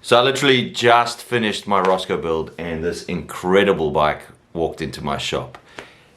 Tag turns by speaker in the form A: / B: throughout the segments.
A: So I literally just finished my Roscoe build and this incredible bike walked into my shop.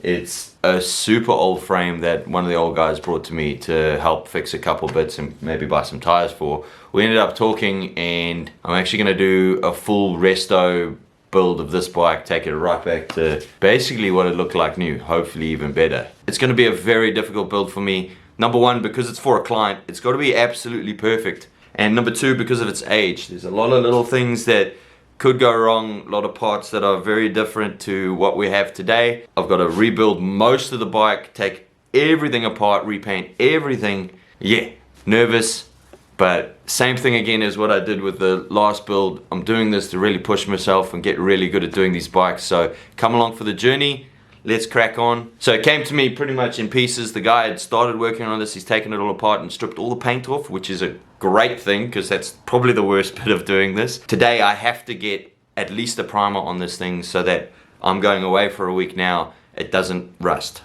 A: It's a super old frame that one of the old guys brought to me to help fix a couple bits and maybe buy some tires for. We ended up talking and I'm actually going to do a full resto build of this bike, take it right back to basically what it looked like new, hopefully even better. It's going to be a very difficult build for me. Number one, because it's for a client, it's got to be absolutely perfect. And number two, because of its age, there's a lot of little things that could go wrong, a lot of parts that are very different to what we have today. I've got to rebuild most of the bike, take everything apart, repaint everything. Yeah, nervous, but same thing again as what I did with the last build. I'm doing this to really push myself and get really good at doing these bikes. So come along for the journey. Let's crack on. So it came to me pretty much in pieces. The guy had started working on this. He's taken it all apart and stripped all the paint off, which is a great thing because that's probably the worst bit of doing this. Today I have to get at least a primer on this thing so that I'm going away for a week now. It doesn't rust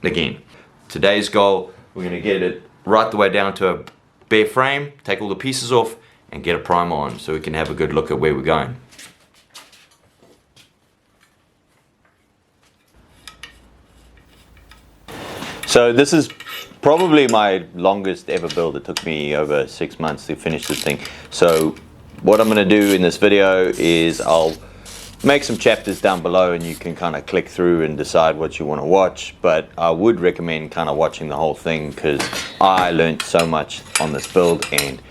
A: again. Today's goal, we're going to get it right the way down to a bare frame, take all the pieces off and get a primer on so we can have a good look at where we're going. So this is probably my longest ever build. It took me over 6 months to finish this thing. So what I'm going to do in this video is I'll make some chapters down below and you can kind of click through and decide what you want to watch. But I would recommend kind of watching the whole thing because I learned so much on this build and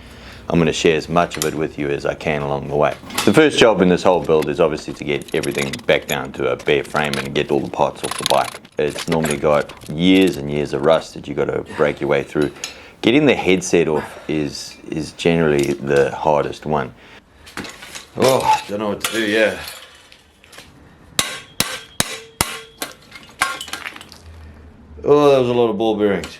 A: I'm going to share as much of it with you as I can along the way. The first job in this whole build is obviously to get everything back down to a bare frame and get all the parts off the bike. It's normally got years and years of rust that you got to break your way through. Getting the headset off is generally the hardest one. Oh, don't know what to do, yeah. Oh, that was a lot of ball bearings.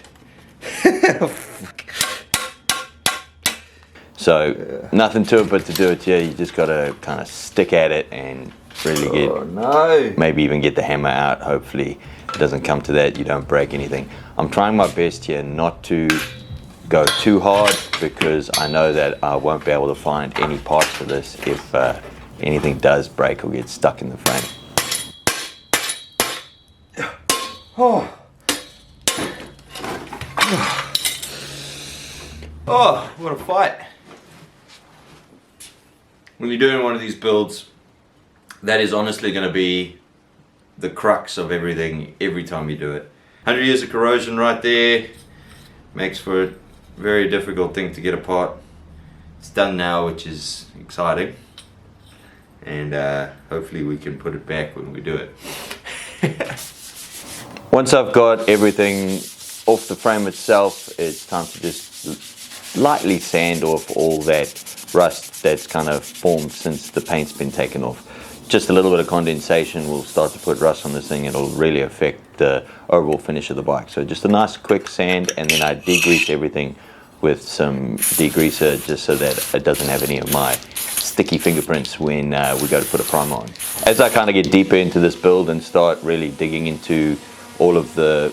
A: So nothing to it but to do it, yeah. You just gotta kind of stick at it and really get, maybe even get the hammer out. Hopefully it doesn't come to that, you don't break anything. I'm trying my best here not to go too hard because I know that I won't be able to find any parts for this if anything does break or get stuck in the frame. Oh. Oh, what a fight. When you're doing one of these builds, that is honestly going to be the crux of everything every time you do it. 100 years of corrosion right there makes for a very difficult thing to get apart. It's done now, which is exciting, and hopefully we can put it back when we do it. Once I've got everything off the frame itself, it's time to just lightly sand off all that rust that's kind of formed since the paint's been taken off. Just a little bit of condensation will start to put rust on this thing. It'll really affect the overall finish of the bike. So just a nice quick sand, and then I degrease everything with some degreaser just so that it doesn't have any of my sticky fingerprints when we go to put a primer on. As I kind of get deeper into this build and start really digging into all of the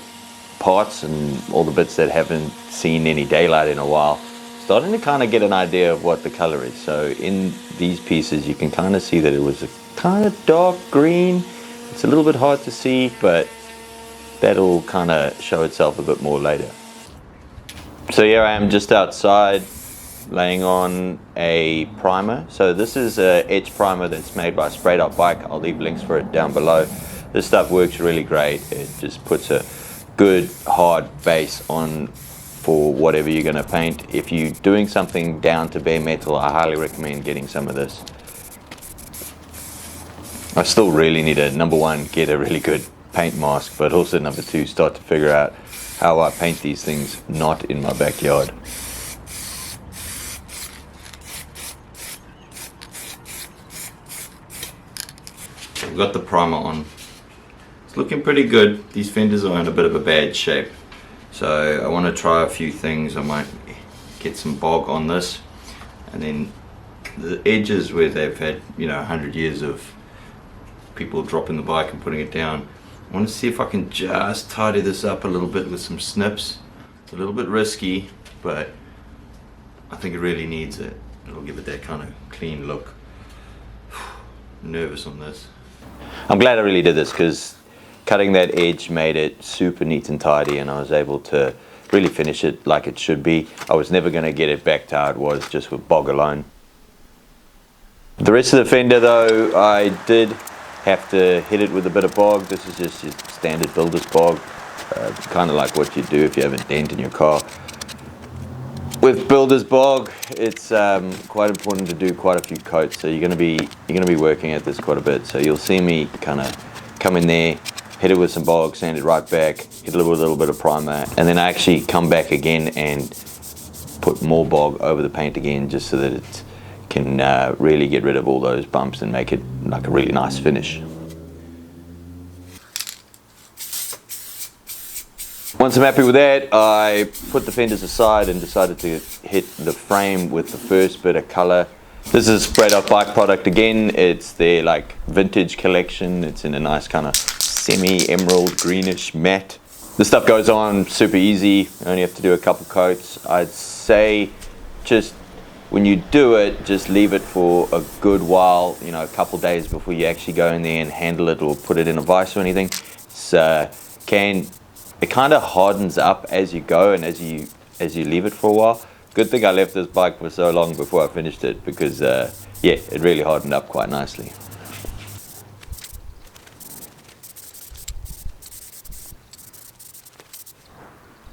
A: parts and all the bits that haven't seen any daylight in a while, starting to kind of get an idea of what the color is. So in these pieces you can kind of see that it was a kind of dark green. It's a little bit hard to see, but that'll kind of show itself a bit more later. So here I am just outside laying on a primer. So this is a edge primer that's made by Sprayed Out Bike. I'll leave links for it down below. This stuff works really great. It just puts a good hard base on for whatever you're going to paint. If you're doing something down to bare metal, I highly recommend getting some of this. I still really need to, number one, get a really good paint mask, but also number two, start to figure out how I paint these things not in my backyard. I've got the primer on. It's looking pretty good. These fenders are in a bit of a bad shape. So I want to try a few things. I might get some bog on this, and then the edges where they've had, you know, 100 years of people dropping the bike and putting it down. I want to see if I can just tidy this up a little bit with some snips. It's a little bit risky, but I think it really needs it. It'll give it that kind of clean look. Nervous on this.
B: I'm glad I really did this because cutting that edge made it super neat and tidy, and I was able to really finish it like it should be. I was never going to get it back to how it was just with bog alone. The rest of the fender though, I did have to hit it with a bit of bog. This is just your standard builder's bog, kind of like what you do if you have a dent in your car. With builder's bog, it's quite important to do quite a few coats, so you're going to be working at this quite a bit. So you'll see me kind of come in there, hit it with some bog, sand it right back, hit it with a little bit of primer, and then I actually come back again and put more bog over the paint again, just so that it can really get rid of all those bumps and make it like a really nice finish. Once I'm happy with that, I put the fenders aside and decided to hit the frame with the first bit of color. This is sprayed off bike product again. It's their like vintage collection. It's in a nice kind of semi-emerald greenish matte. This stuff goes on super easy. You only have to do a couple coats. I'd say just when you do it, just leave it for a good while, you know, a couple days before you actually go in there and handle it or put it in a vise or anything. It kind of hardens up as you go and as you leave it for a while. Good thing I left this bike for so long before I finished it, because yeah, it really hardened up quite nicely.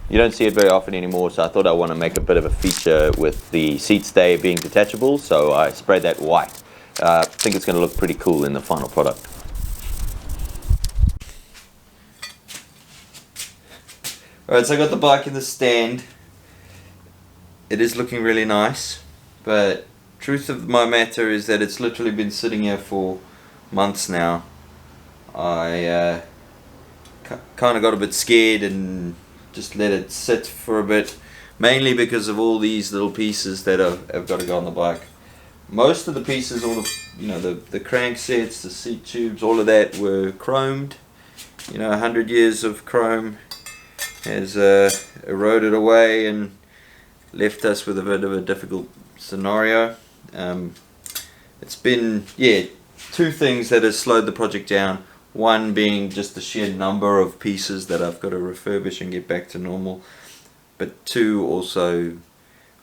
B: You don't see it very often anymore, so I thought I want to make a bit of a feature with the seat stay being detachable, so I sprayed that white. I think it's going to look pretty cool in the final product.
A: Alright, so I got the bike in the stand. It is looking really nice, but truth of my matter is that it's literally been sitting here for months now. I kind of got a bit scared and just let it sit for a bit, mainly because of all these little pieces that have got to go on the bike. Most of the pieces, all the, you know, the cranksets, the seat tubes, all of that were chromed. You know, 100 years of chrome has eroded away and left us with a bit of a difficult scenario. It's been, yeah, two things that has slowed the project down. One being just the sheer number of pieces that I've got to refurbish and get back to normal, but two, also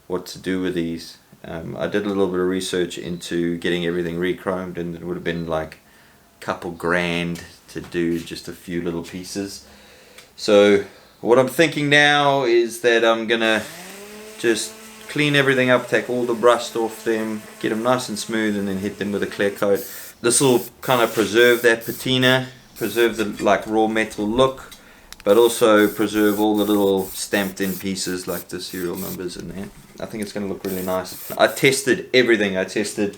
A: what to do with these. I did a little bit of research into getting everything re-chromed, and it would have been like a couple grand to do just a few little pieces. So what I'm thinking now is that I'm gonna just clean everything up, take all the rust off them, get them nice and smooth, and then hit them with a clear coat. This will kind of preserve that patina, preserve the like raw metal look, but also preserve all the little stamped in pieces like the serial numbers in there. I think it's going to look really nice. I tested everything. I tested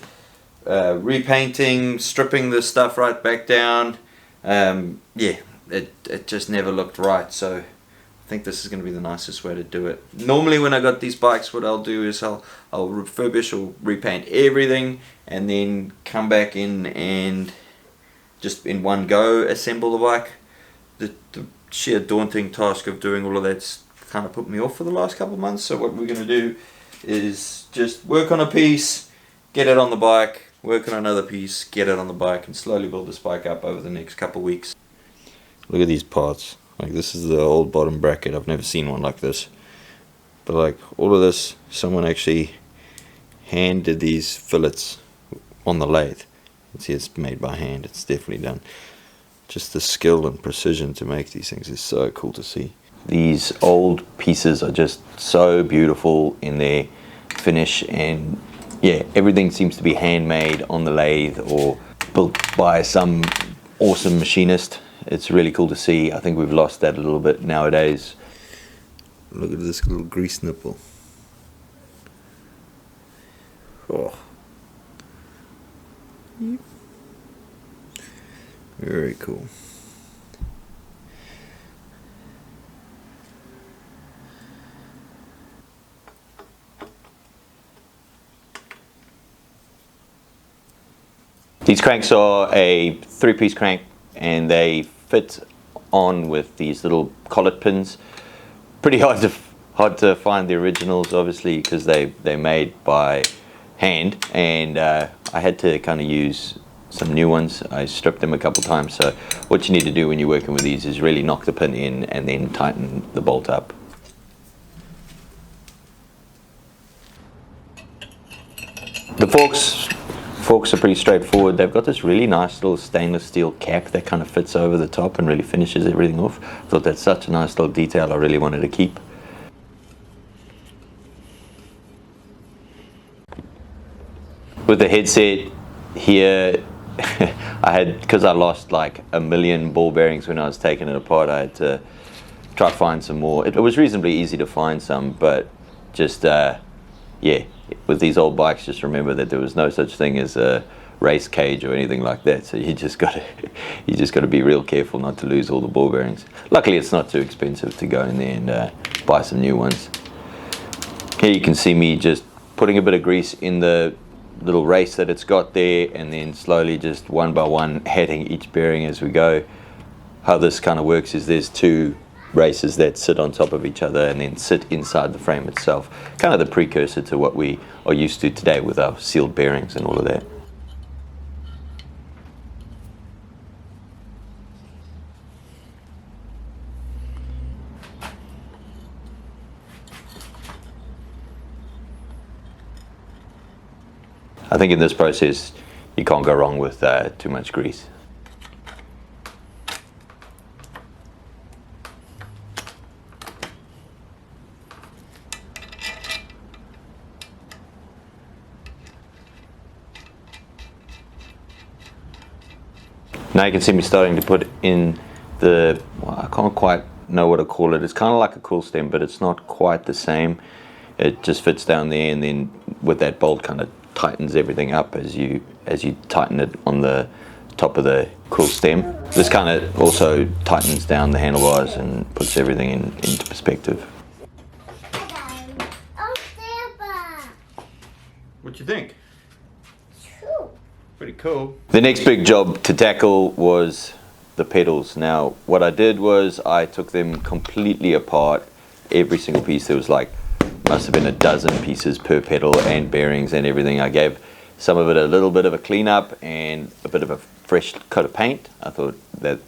A: repainting, stripping the stuff right back down. Yeah, it just never looked right, so I think this is going to be the nicest way to do it. Normally when I got these bikes, what I'll do is I'll refurbish or repaint everything and then come back in and just in one go assemble the bike. The sheer daunting task of doing all of that's kind of put me off for the last couple of months, so what we're going to do is just work on a piece, get it on the bike, work on another piece, get it on the bike, and slowly build this bike up over the next couple of weeks. Look at these parts. Like, this is the old bottom bracket. I've never seen one like this. But like all of this, someone actually hand did these fillets on the lathe. You can see it's made by hand. It's definitely done. Just the skill and precision to make these things is so cool to see.
B: These old pieces are just so beautiful in their finish, and yeah, everything seems to be handmade on the lathe or built by some awesome machinist. It's really cool to see. I think we've lost that a little bit nowadays.
A: Look at this little grease nipple. Oh. Very cool.
B: These cranks are a 3-piece crank, and they fit on with these little collet pins. Pretty hard to find the originals, obviously, because they're made by hand, and I had to kind of use some new ones. I stripped them a couple times. So what you need to do when you're working with these is really knock the pin in and then tighten the bolt up. The forks are pretty straightforward. They've got this really nice little stainless steel cap that kind of fits over the top and really finishes everything off. I thought that's such a nice little detail I really wanted to keep. With the headset here, because I lost like 1 million ball bearings when I was taking it apart, I had to try to find some more. It was reasonably easy to find some, but just yeah, with these old bikes, just remember that there was no such thing as a race cage or anything like that. So you just got to be real careful not to lose all the ball bearings. Luckily, it's not too expensive to go in there and buy some new ones. Here you can see me just putting a bit of grease in the little race that it's got there, and then slowly just one by one adding each bearing as we go. How this kind of works is there's 2 races that sit on top of each other and then sit inside the frame itself, kind of the precursor to what we are used to today with our sealed bearings and all of that. I think in this process you can't go wrong with too much grease. Now you can see me starting to put in the, well, I can't quite know what to call it. It's kind of like a cool stem, but it's not quite the same. It just fits down there, and then with that bolt kind of tightens everything up as you tighten it on the top of the cool stem. This kind of also tightens down the handlebars and puts everything into perspective. What you think? Pretty cool. The next big job to tackle was the pedals. Now what I did was I took them completely apart, every single piece. There was like, must have been a dozen pieces per pedal and bearings and everything. I gave some of it a little bit of a cleanup and a bit of a fresh coat of paint. I thought that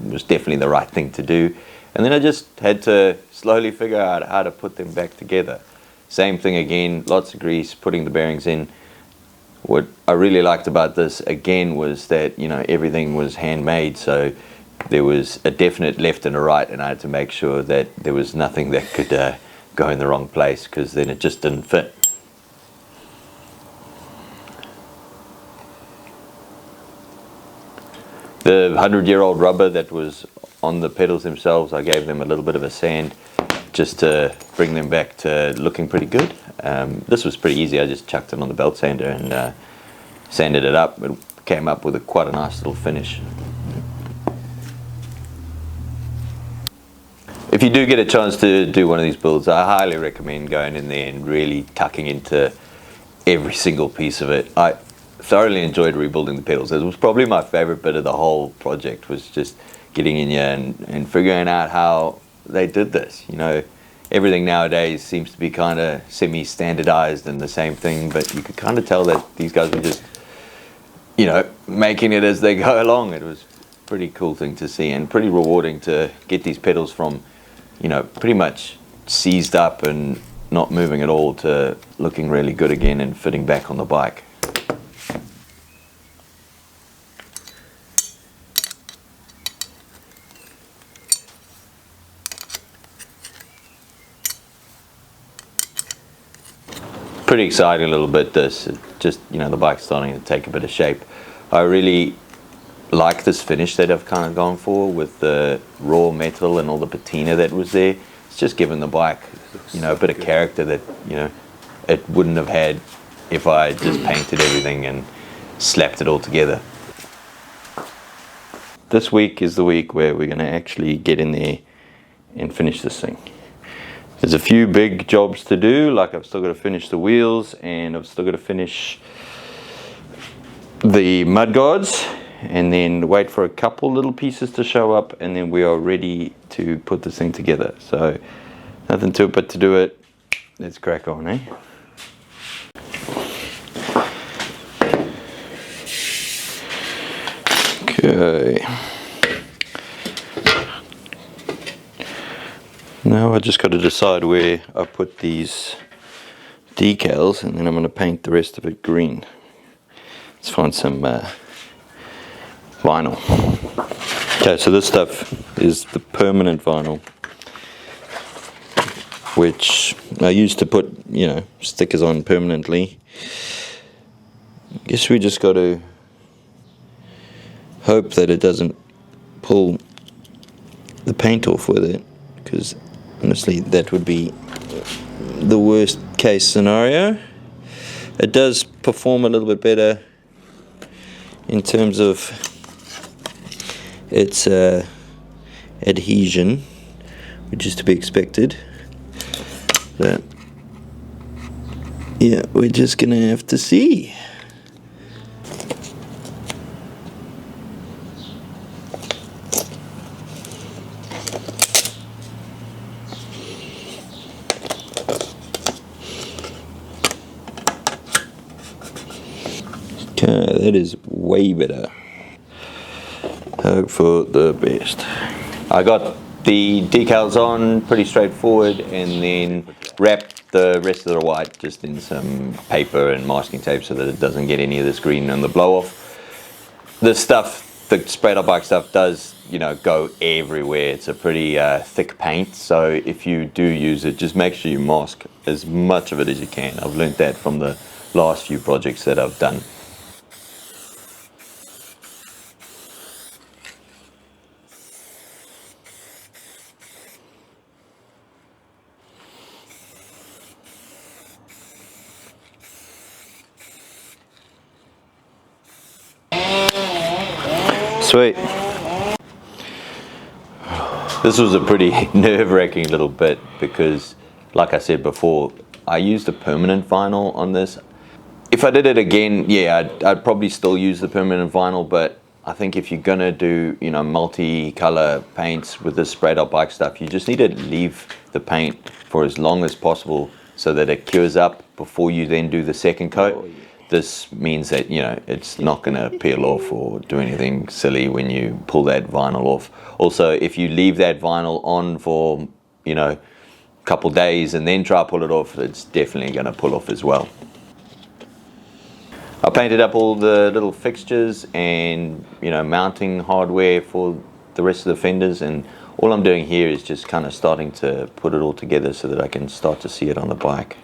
B: was definitely the right thing to do. And then I just had to slowly figure out how to put them back together. Same thing again, lots of grease, putting the bearings in. What I really liked about this again was that, you know, everything was handmade, so there was a definite left and a right, and I had to make sure that there was nothing that could go in the wrong place, because then it just didn't fit. The 100-year-old rubber that was on the pedals themselves, I gave them a little bit of a sand just to bring them back to looking pretty good. This was pretty easy. I just chucked it on the belt sander and sanded it up. It came up with quite a nice little finish. If you do get a chance to do one of these builds, I highly recommend going in there and really tucking into every single piece of it. I thoroughly enjoyed rebuilding the pedals. It was probably my favorite bit of the whole project, was just getting in here and figuring out how they did this. You know, everything nowadays seems to be kind of semi-standardized and the same thing, but you could kind of tell that these guys were just, you know, making it as they go along. It was a pretty cool thing to see, and pretty rewarding to get these pedals from, you know, pretty much seized up and not moving at all to looking really good again and fitting back on the bike. Pretty exciting a little bit, this. Just, you know, the bike's starting to take a bit of shape. I really like this finish that I've kind of gone for with the raw metal and all the patina that was there. It's just given the bike, you know, a bit of character that, you know, it wouldn't have had if I just painted everything and slapped it all together. This week is the week where we're going to actually get in there and finish this thing. There's a few big jobs to do, like I've still got to finish the wheels, and I've still got to finish the mudguards, and then wait for a couple little pieces to show up, and then we are ready to put this thing together. So nothing to it but to do it. Let's crack on, eh?
C: Okay. Now I just got to decide where I put these decals, and then I'm going to paint the rest of it green. Let's find some vinyl. Okay, so this stuff is the permanent vinyl, which I used to put, you know, stickers on permanently. I guess we just got to hope that it doesn't pull the paint off with it, because honestly that would be the worst case scenario. It does perform a little bit better in terms of its adhesion, which is to be expected, but yeah, we're just gonna have to see. Okay, that is way better. Hope for the best.
B: I got the decals on pretty straightforward, and then wrapped the rest of the white just in some paper and masking tape so that it doesn't get any of this green on the blow off. This stuff, the sprayed up bike stuff, does, you know, go everywhere. It's a pretty thick paint, so if you do use it, just make sure you mask as much of it as you can. I've learned that from the last few projects that I've done.
C: Sweet.
B: This was a pretty nerve-wracking little bit because, like I said before, I used a permanent vinyl on this. If I did it again, yeah, I'd probably still use the permanent vinyl, but I think if you're gonna do, you know, multi-color paints with this sprayed out bike stuff, you just need to leave the paint for as long as possible so that it cures up before you then do the second coat. Oh, yeah. This means that, you know, it's not going to peel off or do anything silly when you pull that vinyl off. Also, if you leave that vinyl on for, you know, a couple days and then try to pull it off, it's definitely going to pull off as well. I painted up all the little fixtures and, you know, mounting hardware for the rest of the fenders, and all I'm doing here is just kind of starting to put it all together so that I can start to see it on the bike.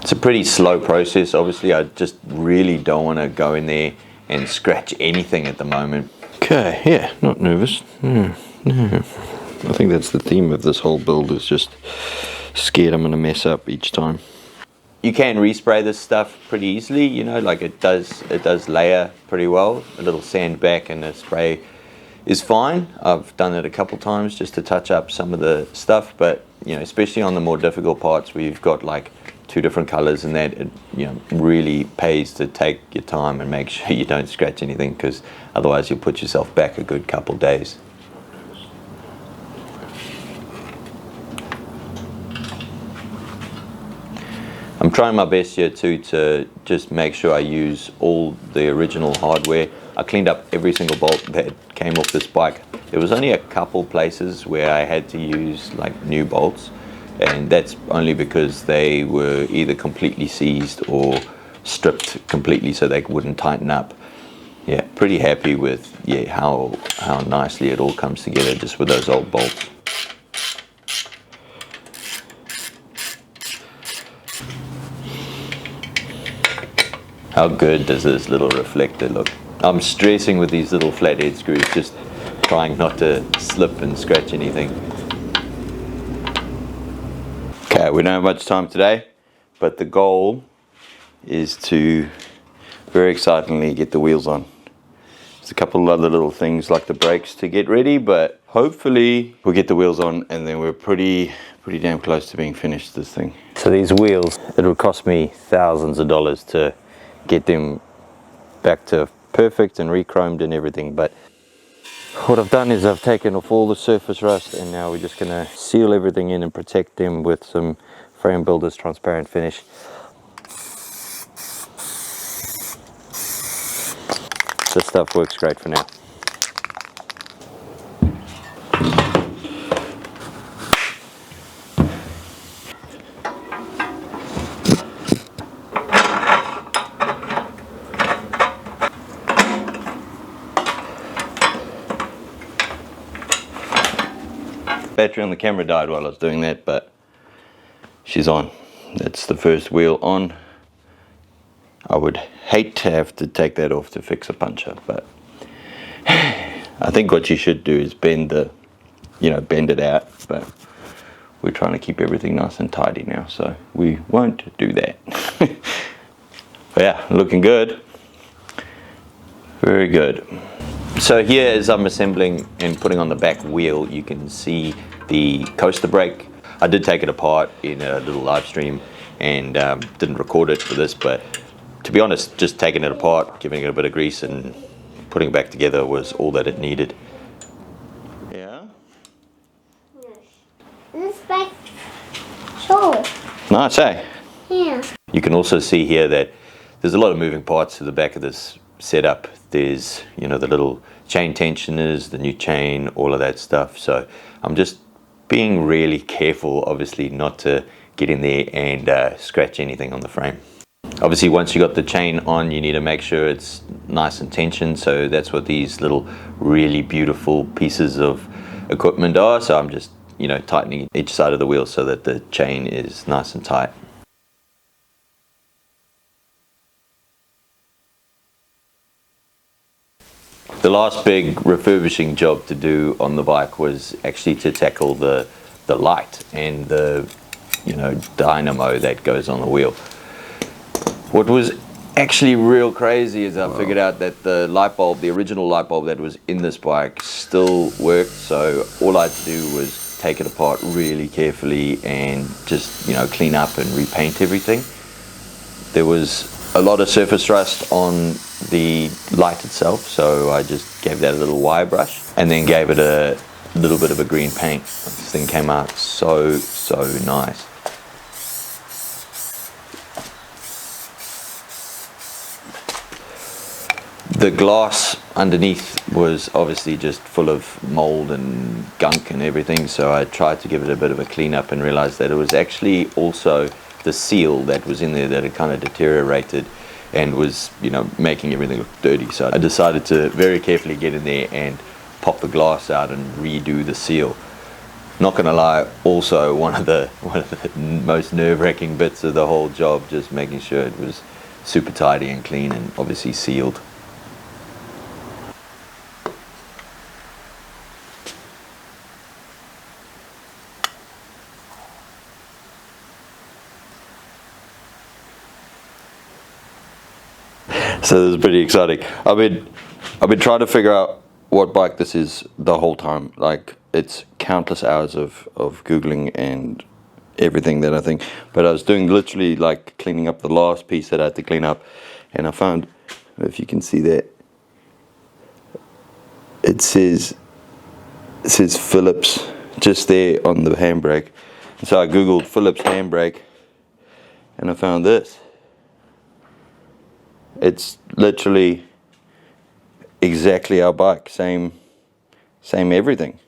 B: It's a pretty slow process. Obviously, I just really don't want to go in there and scratch anything at the moment.
C: Okay, yeah, not nervous. No. I think that's the theme of this whole build, is just scared I'm going to mess up each time.
B: You can respray this stuff pretty easily, you know, like it does layer pretty well. A little sand back and a spray is fine. I've done it a couple times just to touch up some of the stuff, but, you know, especially on the more difficult parts where you've got like 2 different colors and that, it, you know, really pays to take your time and make sure you don't scratch anything, because otherwise you'll put yourself back a good couple days. I'm trying my best here too to just make sure I use all the original hardware. I cleaned up every single bolt that came off this bike. There was only a couple places where I had to use like new bolts, and that's only because they were either completely seized or stripped completely so they wouldn't tighten up. Yeah, pretty happy with how nicely it all comes together just with those old bolts. How good does this little reflector look? I'm stressing with these little flathead screws, just trying not to slip and scratch anything.
C: Okay, we don't have much time today, but the goal is to, very excitingly, get the wheels on. There's a couple of other little things like the brakes to get ready, but hopefully we'll get the wheels on and then we're pretty damn close to being finished this thing.
B: So these wheels, it would cost me thousands of dollars to get them back to perfect and re-chromed and everything, but what I've done is I've taken off all the surface rust, and now we're just going to seal everything in and protect them with some Frame Builder's transparent finish.
C: this stuff works great for now. Battery on the camera died while I was doing that, but she's on. That's the first wheel on. I would hate to have to take that off to fix a puncture, but I think what you should do is bend it out, but we're trying to keep everything nice and tidy now, so we won't do that. But yeah, looking good. Very good. So here, as I'm assembling and putting on the back wheel, you can see the coaster brake. I did take it apart in a little live stream and didn't record it for this, but to be honest, just taking it apart, giving it a bit of grease and putting it back together was all that it needed. Yeah?
D: Yes. This back. Sure.
C: Nice, eh?
D: Yeah.
B: You can also see here that there's a lot of moving parts to the back of this setup. There's, you know, the little chain tensioners, the new chain, all of that stuff. So I'm just being really careful, obviously, not to get in there and scratch anything on the frame. Obviously, once you got the chain on, you need to make sure it's nice and tensioned. So that's what these little really beautiful pieces of equipment are. So I'm just, you know, tightening each side of the wheel so that the chain is nice and tight. The last big refurbishing job to do on the bike was actually to tackle the light and the, you know, dynamo that goes on the wheel. What was actually real crazy is I figured out that the light bulb, the original light bulb that was in this bike, still worked. So all I had to do was take it apart really carefully and just, you know, clean up and repaint everything. There was a lot of surface rust on the light itself, so I just gave that a little wire brush and then gave it a little bit of a green paint. This thing came out so nice. The glass underneath was obviously just full of mold and gunk and everything, so I tried to give it a bit of a clean up and realized that it was actually also the seal that was in there that had kind of deteriorated and was, you know, making everything look dirty. So I decided to very carefully get in there and pop the glass out and redo the seal. Not gonna lie, also one of the most nerve-wracking bits of the whole job, just making sure it was super tidy and clean and obviously sealed.
C: So this is pretty exciting. I've been trying to figure out what bike this is the whole time. Like, it's countless hours of Googling and everything that I think. But I was doing literally like cleaning up the last piece that I had to clean up, and I found, if you can see that, it says Phillips just there on the handbrake. So I googled Phillips handbrake and I found this. It's literally exactly our bike, same everything.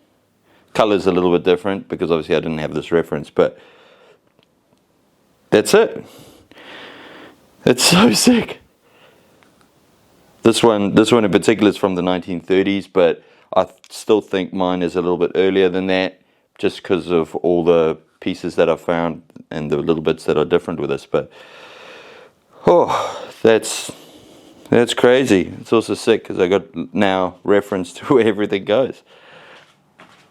C: Color's a little bit different because obviously I didn't have this reference, but that's it. It's so sick. This one in particular is from the 1930s, but I still think mine is a little bit earlier than that, just because of all the pieces that I found and the little bits that are different with this. But oh, that's crazy. It's also sick because I got now reference to where everything goes.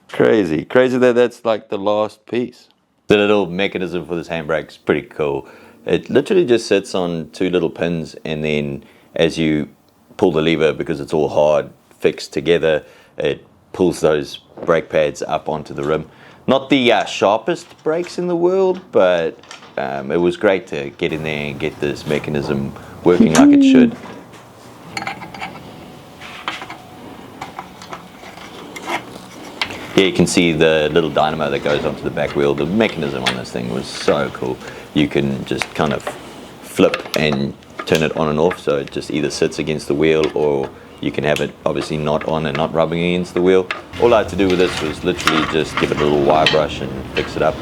C: Crazy that that's like the last piece.
B: The little mechanism for this handbrake is pretty cool. It literally just sits on two little pins, and then as you pull the lever, because it's all hard fixed together, it pulls those brake pads up onto the rim. Not the sharpest brakes in the world, but it was great to get in there and get this mechanism working like it should. Here you can see the little dynamo that goes onto the back wheel. The mechanism on this thing was so cool. You can just kind of flip and turn it on and off, so it just either sits against the wheel or you can have it obviously not on and not rubbing against the wheel. All I had to do with this was literally just give it a little wire brush and fix it up.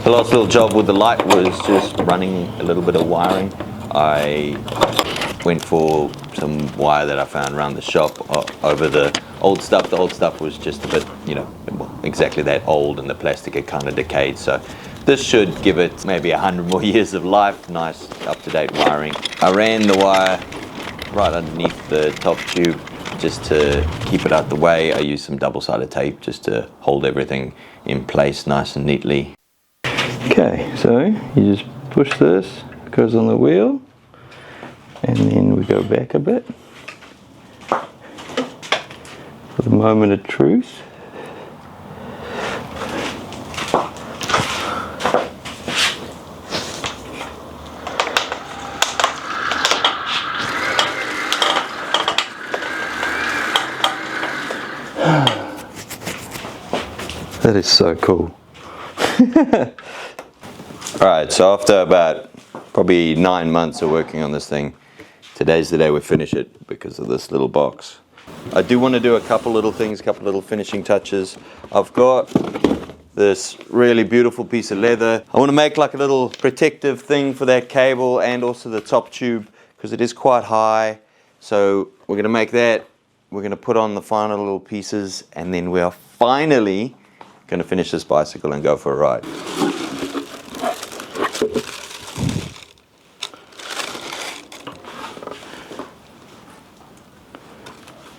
B: The last little job with the light was just running a little bit of wiring. I went for some wire that I found around the shop over the old stuff. The old stuff was just a bit, you know, well, exactly that old, and the plastic had kind of decayed. So this should give it maybe 100 more years of life. Nice up-to-date wiring. I ran the wire right underneath the top tube just to keep it out the way. I used some double-sided tape just to hold everything in place nice and neatly.
C: Okay, so you just push this, it goes on the wheel, and then we go back a bit for the moment of truth. That is so cool.
B: Alright, so after about probably 9 months of working on this thing, today's the day we finish it because of this little box. I do want to do a couple little things, a couple little finishing touches. I've got this really beautiful piece of leather. I want to make like a little protective thing for that cable and also the top tube because it is quite high. So we're going to make that. We're going to put on the final little pieces, and then we are finally going to finish this bicycle and go for a ride.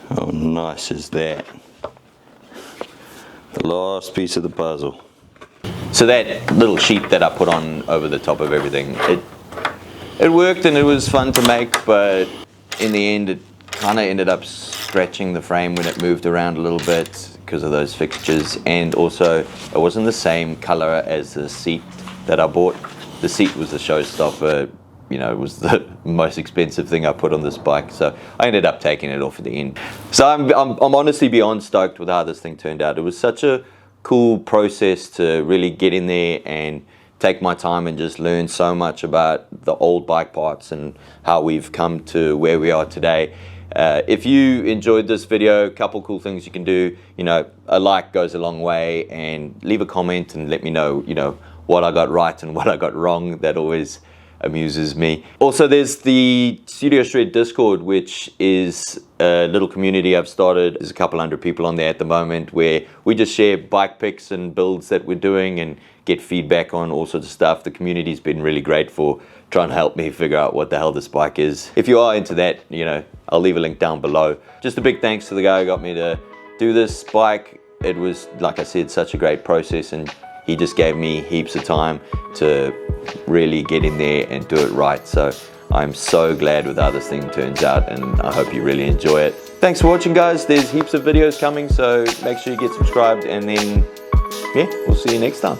C: How nice is that? The last piece of the puzzle.
B: So that little sheet that I put on over the top of everything, it worked and it was fun to make, but in the end it kind of ended up scratching the frame when it moved around a little bit because of those fixtures, and also it wasn't the same color as the seat that I bought. The seat was the showstopper. You know, it was the most expensive thing I put on this bike, so I ended up taking it off at the end. So I'm honestly beyond stoked with how this thing turned out. It was such a cool process to really get in there and take my time and just learn so much about the old bike parts and how we've come to where we are today. If you enjoyed this video, a couple cool things you can do. You know, a like goes a long way, and leave a comment and let me know, you know, what I got right and what I got wrong. That always amuses me. Also, there's the Studio Shred Discord, which is a little community I've started. There's a couple hundred people on there at the moment where we just share bike pics and builds that we're doing and get feedback on all sorts of stuff. The community's been really great for trying to help me figure out what the hell this bike is. If you are into that, you know, I'll leave a link down below. Just a big thanks to the guy who got me to do this bike. It was, like I said, such a great process, and he just gave me heaps of time to really get in there and do it right. So I'm so glad with how this thing turns out, and I hope you really enjoy it. Thanks for watching, guys. There's heaps of videos coming, so make sure you get subscribed, and then yeah, we'll see you next time.